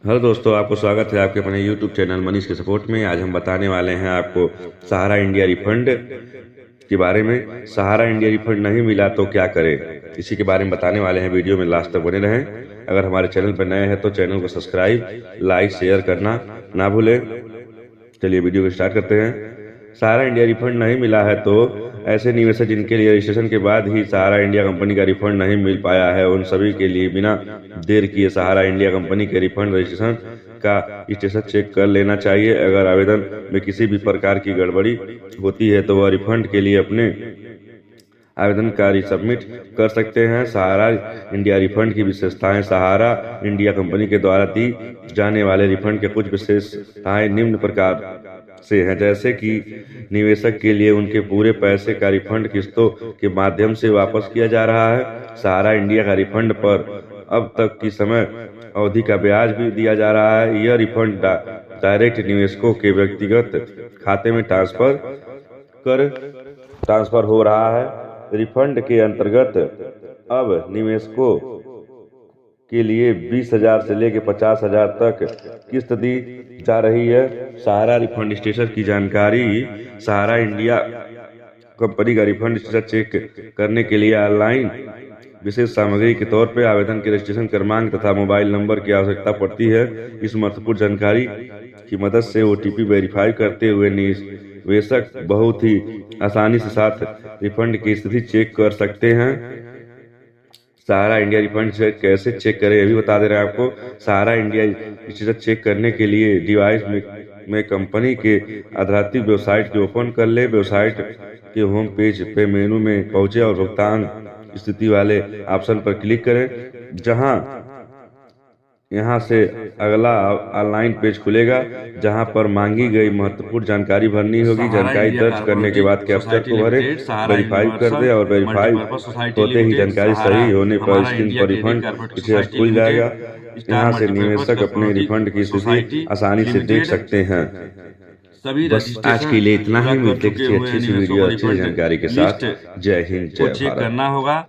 Hello दोस्तों, आपको स्वागत है आपके अपने यूट्यूब चैनल मनीष के सपोर्ट में। आज हम बताने वाले हैं आपको सहारा इंडिया रिफंड के बारे में। सहारा इंडिया रिफंड नहीं मिला तो क्या करें, इसी के बारे में बताने वाले हैं। वीडियो में लास्ट तक बने रहें। अगर हमारे चैनल पर नए हैं तो चैनल को सब्सक्राइब, लाइक, शेयर करना ना भूलें। चलिए वीडियो को स्टार्ट करते हैं। सहारा इंडिया रिफंड नहीं मिला है तो ऐसे निवेशक जिनके लिए रजिस्ट्रेशन के बाद ही सहारा इंडिया कंपनी का रिफंड नहीं मिल पाया है, उन सभी के लिए बिना देर किए सहारा इंडिया कंपनी के रिफंड रजिस्ट्रेशन का स्टेटस चेक कर लेना चाहिए। अगर आवेदन में किसी भी प्रकार की गड़बड़ी होती है तो वह रिफंड के लिए अपने आवेदन का सबमिट कर सकते हैं। सहारा इंडिया रिफंड की विशेषताएं। सहारा इंडिया कंपनी के द्वारा दी जाने वाले रिफंड के कुछ विशेषताएं निम्न प्रकार से हैं, जैसे कि निवेशक के लिए उनके पूरे पैसे का रिफंड किस्तों के माध्यम से वापस किया जा रहा है। सहारा इंडिया का रिफंड पर अब तक की समय अवधि का ब्याज भी दिया जा रहा है। यह रिफंड डायरेक्ट निवेशकों के व्यक्तिगत खाते में ट्रांसफर हो रहा है। रिफंड के अंतर्गत अब निवेशकों के लिए 20,000 से लेकर 50,000 तक किस्त दी जा रही है। सहारा रिफंड स्टेटस की जानकारी। सहारा इंडिया कंपनी का रिफंड स्टेटस चेक करने के लिए ऑनलाइन विशेष सामग्री के तौर पर आवेदन के रजिस्ट्रेशन क्रमांक तथा मोबाइल नंबर की आवश्यकता पड़ती है। इस महत्वपूर्ण जानकारी की मदद से OTP वेरीफाई करते हुए निवेशक बहुत ही आसानी से साथ रिफंड की स्थिति चेक कर सकते हैं। सहारा इंडिया रिफंड कैसे चेक करें ये भी बता दे रहे हैं आपको। सहारा इंडिया स्टेटस चेक करने के लिए डिवाइस में कंपनी के आधिकारिक वेबसाइट को ओपन कर ले। वेबसाइट के होम पेज पे मेनू में पहुंचे और भुगतान स्थिति वाले ऑप्शन पर क्लिक करें। यहाँ से अगला ऑनलाइन पेज खुलेगा जहां पर मांगी गई महत्वपूर्ण जानकारी भरनी होगी। जानकारी दर्ज करने के बाद कैप्चा को भरें, वेरीफाई कर दें और वेरीफाई होते ही जानकारी सही होने पर स्क्रीन पर रिफंड स्टेटस खुल जाएगा। यहाँ से निवेशक अपने रिफंड की स्थिति आसानी से देख सकते हैं। बस आज के लिए इतना ही। मिलते किसी अच्छी सी वीडियो, अच्छी जानकारी के साथ। जय हिंद, जय भारत। करना होगा।